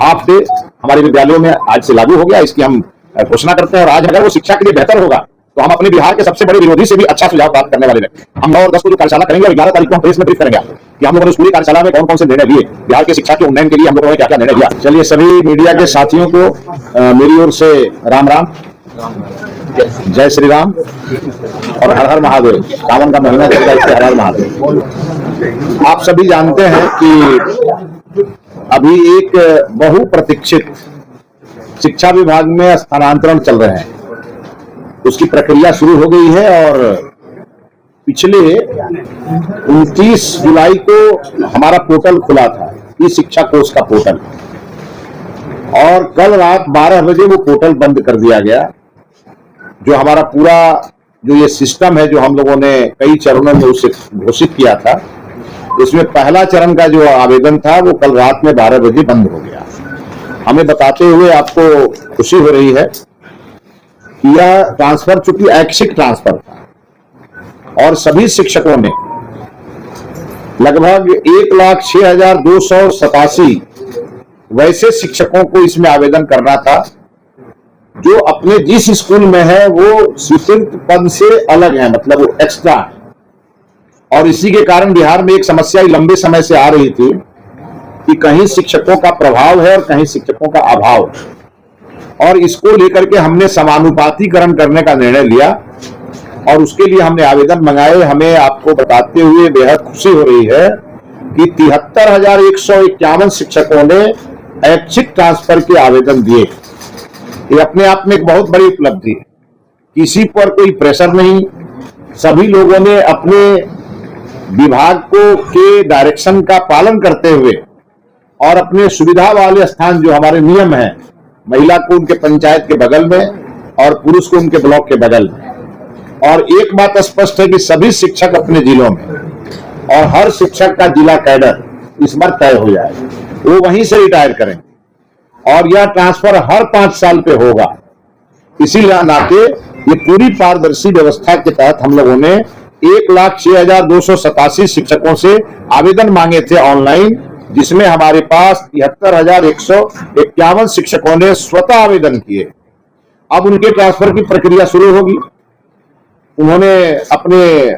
Half day हमारे विद्यालयों में आज से लागू हो गया। इसकी हम घोषणा करते हैं और आज अगर वो शिक्षा के लिए बेहतर होगा तो हम अपने बिहार के सबसे बड़े विरोधी से भी अच्छा सुझाव प्राप्त करने वाले हैं। हम 9 और 10 को जो कार्यशाला करेंगे और 11 तारीख को हम प्रेस में ब्रीफ करेंगे कि हम लोगों ने पूरी कार्यशाला में कौन कौन से निर्णय लिए, बिहार की शिक्षा के उन्नयन के लिए हम लोगों ने क्या क्या निर्णय लिया। चलिए सभी मीडिया के साथियों को मेरी ओर से राम राम, जय श्री राम और हर हर महादेव। सावन का महीना चल रहा है, इससे हर हर महादेव। आप सभी जानते हैं कि अभी एक बहुप्रतीक्षित शिक्षा विभाग में स्थानांतरण चल रहे हैं, उसकी प्रक्रिया शुरू हो गई है और पिछले 29 जुलाई को हमारा पोर्टल खुला था, ई शिक्षा कोष का पोर्टल, और कल रात 12 बजे वो पोर्टल बंद कर दिया गया। जो हमारा पूरा जो ये सिस्टम है, जो हम लोगों ने कई चरणों में उसे घोषित किया था, उसमें पहला चरण का जो आवेदन था वो कल रात में 12 बजे बंद हो गया। हमें बताते हुए आपको खुशी हो रही है कि यह ट्रांसफर चूंकि ऐच्छिक ट्रांसफर था और सभी शिक्षकों ने लगभग 1,06,287 वैसे शिक्षकों को इसमें आवेदन करना था जो अपने जिस स्कूल में है वो स्वीकृत पद से अलग है, मतलब वो एक्स्ट्रा है। और इसी के कारण बिहार में एक समस्या लंबे समय से आ रही थी कि कहीं शिक्षकों का प्रभाव है और कहीं शिक्षकों का अभाव, और इसको लेकर के हमने समानुपातीकरण करने का निर्णय लिया और उसके लिए हमने आवेदन मंगाए। हमें आपको बताते हुए बेहद खुशी हो रही है कि 73,151 शिक्षकों ने ऐच्छिक ट्रांसफर के आवेदन दिए। ये अपने आप में एक बहुत बड़ी उपलब्धि है। किसी पर कोई प्रेशर नहीं, सभी लोगों ने अपने विभाग को के डायरेक्शन का पालन करते हुए और अपने सुविधा वाले स्थान जो हमारे नियम है, महिला को उनके पंचायत के बगल में और पुरुष को उनके ब्लॉक के बगल में, और एक बात स्पष्ट है कि सभी शिक्षक अपने जिलों में, और हर शिक्षक का जिला कैडर इस बार तय हो जाएगा, वो वहीं से रिटायर करेंगे और यह ट्रांसफर हर 5 साल पे होगा। इसीलिए नाते ये पूरी पारदर्शी व्यवस्था के तहत हम लोगों ने 1,06,287 शिक्षकों से आवेदन मांगे थे ऑनलाइन, जिसमें हमारे पास 73,151 शिक्षकों ने स्वतः आवेदन किए। अब उनके ट्रांसफर की प्रक्रिया शुरू होगी। उन्होंने अपने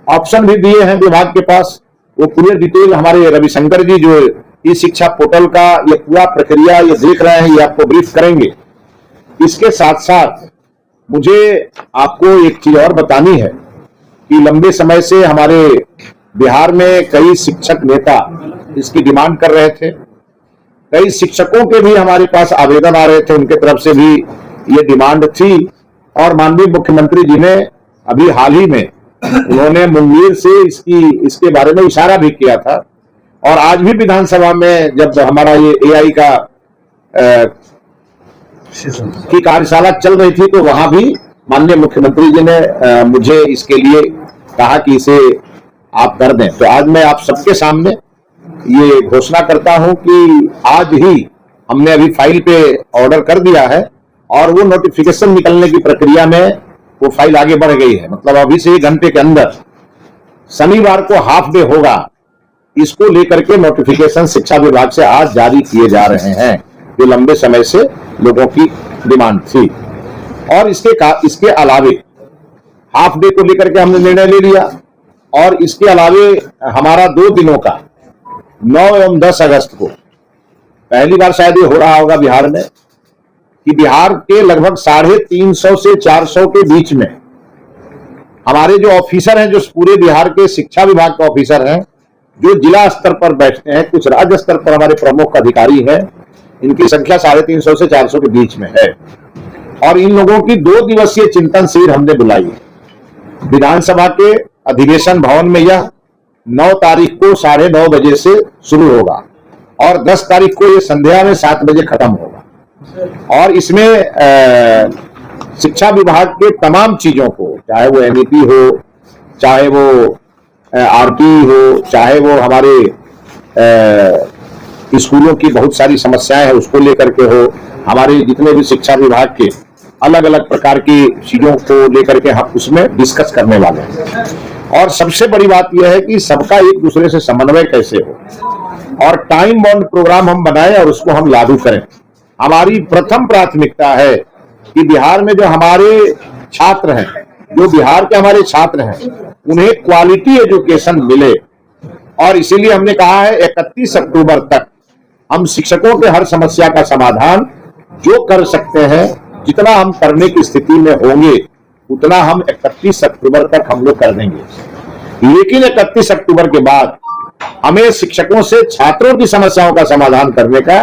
ऑप्शन भी दिए हैं विभाग के पास, वो पूरे डिटेल हमारे रविशंकर जी जो ई शिक्षा पोर्टल का ये पूरा प्रक्रिया ये देख रहे हैं, ये आपको ब्रीफ करेंगे। इसके साथ साथ मुझे आपको एक चीज और बतानी है कि लंबे समय से हमारे बिहार में कई शिक्षक नेता इसकी डिमांड कर रहे थे, कई शिक्षकों के भी हमारे पास आवेदन आ रहे थे, उनके तरफ से भी ये डिमांड थी। और माननीय मुख्यमंत्री जी ने अभी हाल ही में उन्होंने मुंगेर से इसके बारे में इशारा भी किया था, और आज भी विधानसभा में जब हमारा ये एआई का की कार्यशाला चल रही थी तो वहां भी माननीय मुख्यमंत्री जी ने मुझे इसके लिए कहा कि इसे आप कर दें। तो आज मैं आप सबके सामने ये घोषणा करता हूं कि आज ही हमने अभी फाइल पे ऑर्डर कर दिया है और वो नोटिफिकेशन निकलने की प्रक्रिया में वो फाइल आगे बढ़ गई है। मतलब अभी से 1 घंटे के अंदर शनिवार को हाफ डे होगा। इसको लेकर के नोटिफिकेशन शिक्षा विभाग से आज जारी किए जा रहे हैं, जो लंबे समय से लोगों की डिमांड थी। और इसके अलावे हाफ डे को लेकर के हमने निर्णय ले लिया, और इसके अलावे हमारा 2 दिनों का 9 एवं 10 अगस्त को पहली बार शायद ये हो रहा होगा बिहार में कि बिहार के लगभग 350 से 400 के बीच में हमारे जो ऑफिसर हैं, जो पूरे बिहार के शिक्षा विभाग के ऑफिसर हैं, जो जिला स्तर पर बैठते हैं, कुछ राज्य स्तर पर हमारे प्रमुख अधिकारी हैं, इनकी संख्या 350 से 400 के बीच में है। और इन लोगों की 2 दिवसीय चिंतन शिविर हमने बुलाई है। विधानसभा के अधिवेशन भवन में यह 9 तारीख को 9:30 बजे से शुरू होगा और 10 तारीख को यह संध्या में 7 बजे खत्म होगा। और इसमें शिक्षा विभाग के तमाम चीजों को, चाहे वो एनईपी हो, चाहे वो आरटी हो, चाहे वो हमारे स्कूलों की बहुत सारी समस्याएं हैं उसको लेकर के हो, हमारे जितने भी शिक्षा विभाग के अलग अलग प्रकार की चीजों को लेकर के हम उसमें डिस्कस करने वाले हैं। और सबसे बड़ी बात यह है कि सबका एक दूसरे से समन्वय कैसे हो। और टाइम बाउंड प्रोग्राम हम बनाएं और उसको हम लागू करें। हमारी प्रथम प्राथमिकता है कि बिहार में जो हमारे छात्र हैं, जो बिहार के हमारे छात्र हैं, उन्हें क्वालिटी एजुकेशन मिले। और इसीलिए हमने कहा है 31 अक्टूबर तक हम शिक्षकों के हर समस्या का समाधान जो कर सकते हैं, जितना हम करने की स्थिति में होंगे उतना हम 31 अक्टूबर तक हम लोग कर देंगे। लेकिन 31 अक्टूबर के बाद हमें शिक्षकों से छात्रों की समस्याओं का समाधान करने का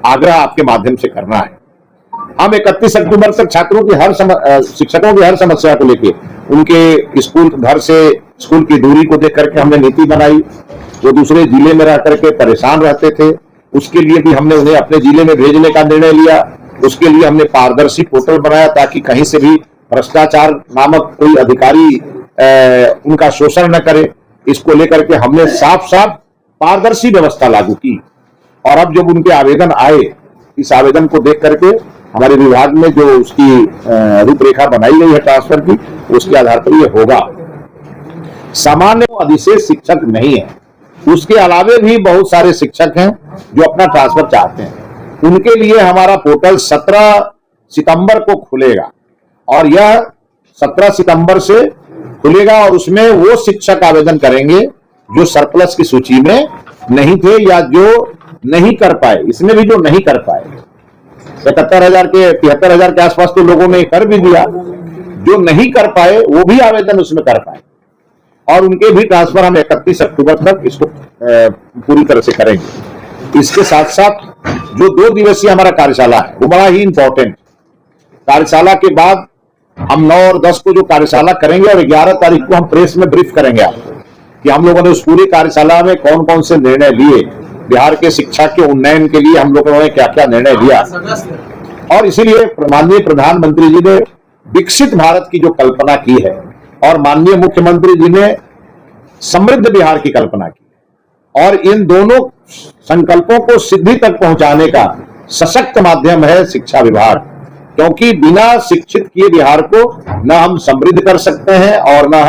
आग्रह आपके माध्यम से करना है। हम 31 अक्टूबर तक छात्रों की शिक्षकों की हर समस्या को लेकर, उनके स्कूल, घर से स्कूल की दूरी को देख करके हमने नीति बनाई। वो दूसरे जिले में रह करके परेशान रहते थे, उसके लिए भी हमने उन्हें अपने जिले में भेजने का निर्णय लिया। उसके लिए हमने पारदर्शी पोर्टल बनाया ताकि कहीं से भी भ्रष्टाचार नामक कोई अधिकारी उनका शोषण न करे। इसको लेकर के हमने साफ साफ पारदर्शी व्यवस्था लागू की। और अब जब उनके आवेदन आए, इस आवेदन को देख करके हमारे विभाग में जो उसकी रूपरेखा बनाई गई है ट्रांसफर की, उसके आधार पर यह होगा। सामान्य अधिशेष शिक्षक नहीं है, उसके अलावे भी बहुत सारे शिक्षक हैं जो अपना ट्रांसफर चाहते हैं। उनके लिए हमारा पोर्टल 17 सितंबर को खुलेगा और यह 17 सितंबर से खुलेगा और उसमें वो शिक्षक आवेदन करेंगे जो सरप्लस की सूची में नहीं थे या जो नहीं कर पाए। इसमें भी जो नहीं कर पाए 73,000 के आसपास तो लोगों ने कर भी दिया, जो नहीं कर पाए वो भी आवेदन उसमें कर पाए और उनके भी ट्रांसफर हम 31 अक्टूबर तक इसको पूरी तरह से करेंगे। इसके साथ साथ जो 2 दिवसीय हमारा कार्यशाला है वो बड़ा ही इंपॉर्टेंट। कार्यशाला के बाद हम 9 और 10 को जो कार्यशाला करेंगे और 11 तारीख को हम प्रेस में ब्रीफ करेंगे आपको कि हम लोगों ने उस पूरी कार्यशाला में कौन कौन से निर्णय लिए, बिहार के शिक्षा के उन्नयन के लिए हम लोगों ने क्या क्या निर्णय लिया। और इसीलिए माननीय प्रधानमंत्री जी ने विकसित भारत की जो कल्पना की है और माननीय मुख्यमंत्री जी ने समृद्ध बिहार की कल्पना की और इन दोनों संकल्पों को सिद्धि तक पहुंचाने का सशक्त माध्यम है शिक्षा विभाग। क्योंकि बिना शिक्षित किए बिहार को न हम समृद्ध कर सकते हैं और न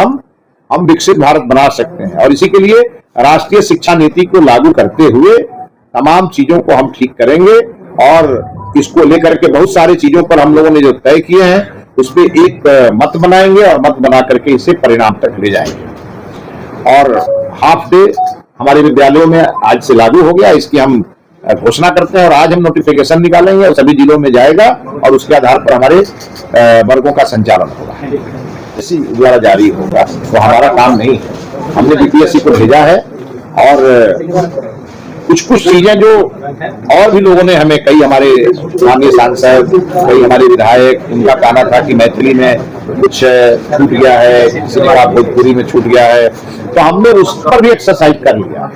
हम विकसित भारत बना सकते हैं। और इसी के लिए राष्ट्रीय शिक्षा नीति को लागू करते हुए तमाम चीजों को हम ठीक करेंगे और इसको लेकर के बहुत सारी चीजों पर हम लोगों ने जो तय किए हैं उस पर एक मत बनाएंगे और मत बना करके इसे परिणाम तक ले जाएंगे। और हाफ डे हमारे विद्यालयों में आज से लागू हो गया, इसकी हम घोषणा करते हैं और आज हम नोटिफिकेशन निकालेंगे और सभी जिलों में जाएगा और उसके आधार पर हमारे वर्गों का संचालन होगा, इसी द्वारा जारी होगा। तो हमारा काम नहीं है, हमने बीपीएससी को भेजा है और कुछ चीजें जो और भी लोगों ने हमें, कई हमारे माननीय सांसद, कई हमारे विधायक, उनका कहना था कि मैथिली में कुछ छूट गया है, किसी ने कहा भोजपुरी में छूट गया है, तो हमने उस पर भी एक्सरसाइज कर लिया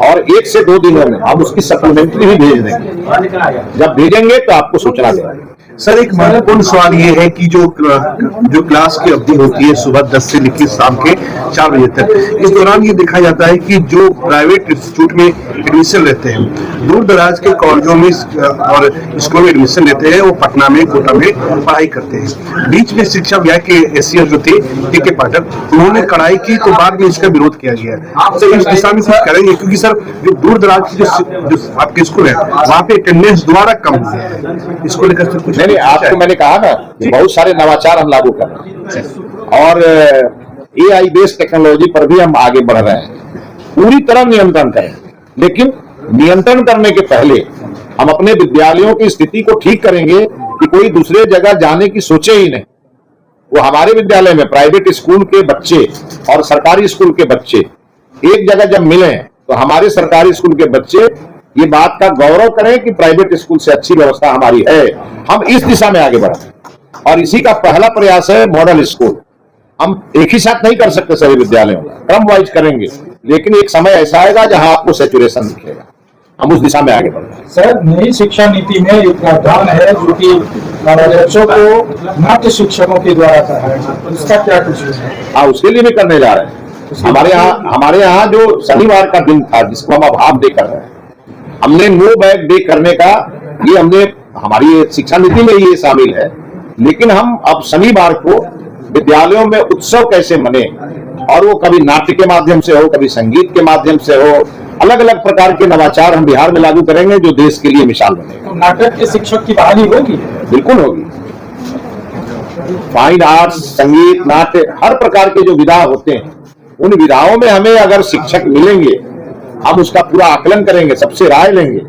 और 1 से 2 दिनों में हम उसकी सप्लीमेंट्री भी भेज देंगे। जब भेजेंगे तो आपको सूचना देंगे। सर, एक महत्वपूर्ण सवाल ये है कि जो क्लास की अवधि होती है सुबह 10 से लेकर शाम के 4 बजे तक, इस दौरान ये देखा जाता है कि जो प्राइवेट इंस्टीट्यूट में एडमिशन लेते हैं, दूर दराज के कॉलेजों में और स्कूल में एडमिशन लेते हैं, वो पटना में, कोटा में पढ़ाई करते हैं। बीच में शिक्षा विभाग के एससीएस जो थे के पाठक, उन्होंने कड़ाई की तो बाद में इसका विरोध किया गया। सर, इस दिशा में कुछ करेंगे? क्योंकि सर जो दूर दराज की जो आपके स्कूल है वहाँ पे अटेंडेंस द्वारा कम है, इसको लेकर कुछ नहीं, आपको मैंने कहा ना कि बहुत सारे नवाचार हम लागू कर रहे हैं और एआई बेस्ड टेक्नोलॉजी पर भी हम आगे बढ़ रहे हैं। पूरी तरह नियंत्रण करें, लेकिन नियंत्रण करने के पहले हम अपने विद्यालयों की स्थिति को ठीक करेंगे कि कोई दूसरे जगह जाने की सोचे ही नहीं। वो हमारे विद्यालय में प्राइवेट स्कूल के बच्चे और सरकारी स्कूल के बच्चे एक जगह जब मिले तो हमारे सरकारी स्कूल के बच्चे ये बात का गौरव करें कि प्राइवेट स्कूल से अच्छी व्यवस्था हमारी है। हम इस दिशा में आगे बढ़े और इसी का पहला प्रयास है मॉडल स्कूल। हम एक ही साथ नहीं कर सकते सभी विद्यालयों का, क्रम वाइज करेंगे, लेकिन एक समय ऐसा आएगा जहां आपको सैचुरेशन दिखेगा। हम उस दिशा में आगे बढ़ रहे हैं। सर, नई शिक्षा नीति में एक प्रावधान है जो कि बच्चों को नाट्य शिक्षकों के द्वारा कराएगा, उसका क्या कुछ है? हाँ, उसके लिए भी करने जा रहे हैं। हमारे यहाँ जो शनिवार का दिन था जिसको हम अब हाफ डे कर रहे हैं, हमने नो बैग डे करने का, ये हमने हमारी शिक्षा नीति में ये शामिल है। लेकिन हम अब शनिवार को विद्यालयों में उत्सव कैसे मने, और वो कभी नाट्य के माध्यम से हो, कभी संगीत के माध्यम से हो, अलग अलग प्रकार के नवाचार हम बिहार में लागू करेंगे जो देश के लिए मिसाल बनेगा। तो नाटक के शिक्षक की बहाली होगी? बिल्कुल होगी। फाइन आर्ट्स, संगीत, नाट्य, हर प्रकार के जो विधा होते हैं उन विधाओं में हमें अगर शिक्षक मिलेंगे, हम उसका पूरा आकलन करेंगे, सबसे राय लेंगे,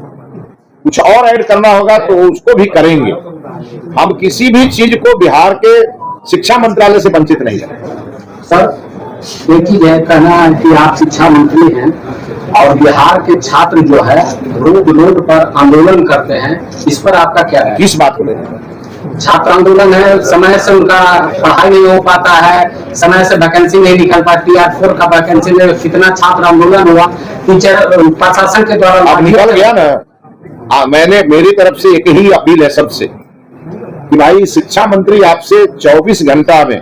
कुछ और ऐड करना होगा तो उसको भी करेंगे। हम किसी भी चीज को बिहार के शिक्षा मंत्रालय से वंचित नहीं करेंगे। सर, एक चीज है, कहना है कि आप शिक्षा मंत्री हैं और बिहार के छात्र जो है रोड पर आंदोलन करते हैं, इस पर आपका क्या है? किस बात को लेकर? छात्र आंदोलन है, समय से उनका पढ़ाई नहीं हो पाता है, समय से वैकेंसी नहीं निकल पाती है, 4 का वैकेंसी में कितना छात्र आंदोलन हुआ, टीचर प्रशासन के द्वारा अब निकल गया ना। मैंने मेरी तरफ से एक ही अपील है सबसे कि भाई शिक्षा मंत्री आपसे 24 घंटा में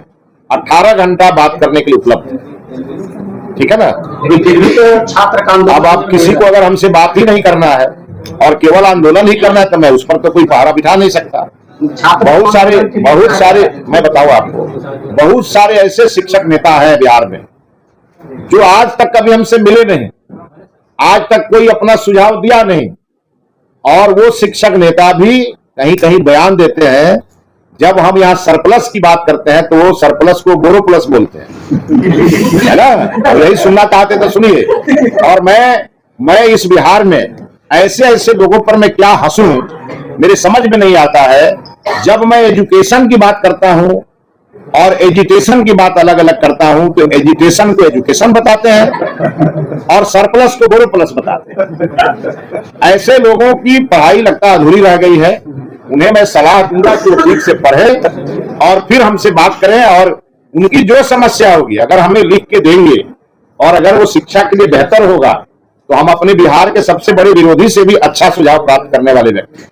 18 घंटा बात करने के लिए उपलब्ध है, ठीक है ना। फिर भी तो छात्र का आंदोलन, अब आप किसी को अगर हमसे बात ही नहीं करना है और केवल आंदोलन ही करना है तो मैं उस पर तो कोई पहरा बिठा नहीं सकता। बहुत सारे मैं बताऊं आपको, बहुत सारे ऐसे शिक्षक नेता हैं बिहार में जो आज तक कभी हमसे मिले नहीं, आज तक कोई अपना सुझाव दिया नहीं, और वो शिक्षक नेता भी कहीं कहीं बयान देते हैं। जब हम यहाँ सरप्लस की बात करते हैं तो वो सरप्लस को बोरो प्लस बोलते हैं, है ना। यही सुनना चाहते तो सुनिए। और मैं इस बिहार में ऐसे ऐसे लोगों पर मैं क्या हंसूं, मेरे समझ में नहीं आता है। जब मैं एजुकेशन की बात करता हूं और एजुटेशन की बात अलग अलग करता हूं तो एजुटेशन को एजुकेशन बताते हैं और सरप्लस को बोरो प्लस बताते हैं। ऐसे लोगों की पढ़ाई लगता अधूरी रह गई है। उन्हें मैं सलाह दूंगा कि वो ठीक से पढ़े और फिर हमसे बात करें, और उनकी जो समस्या होगी अगर हमें लिख के देंगे और अगर वो शिक्षा के लिए बेहतर होगा तो हम अपने बिहार के सबसे बड़े विरोधी से भी अच्छा सुझाव प्राप्त करने वाले व्यक्ति हैं।